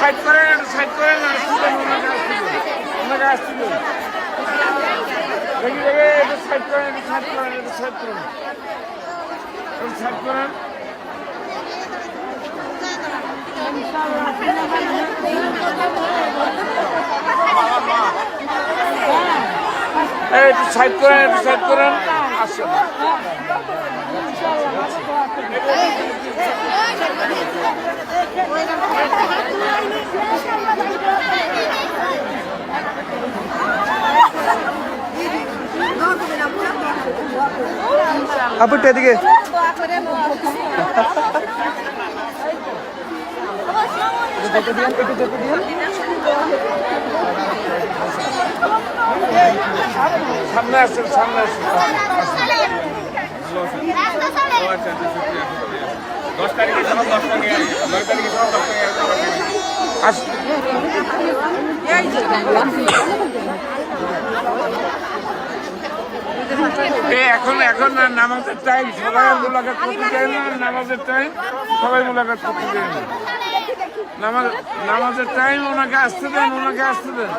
Side করেন, একটু side করেন, ওনাকে আসছিল দেখি দেখে একটু সাইড করেন, একটু সাইড করেন, একটু সাইড করেন, একটু সাইড করেন। একটু সাইড করেন, একটু সাইড করেন, আসেন। আপু একটু এদিকে সামনে আসেন, সামনে আসেন। 10 তারিখে সব 10 টাকা, 9 তারিখে সব 10 এখন এখন নামাজের টাইম, সবাই মোলাকাত করতে যায় না, নামাজের টাইম, সবাই মোলাকাত করতে যায় না। নামাজের টাইম, ওনাকে আসতে দেন, ওনাকে আসতে দেন।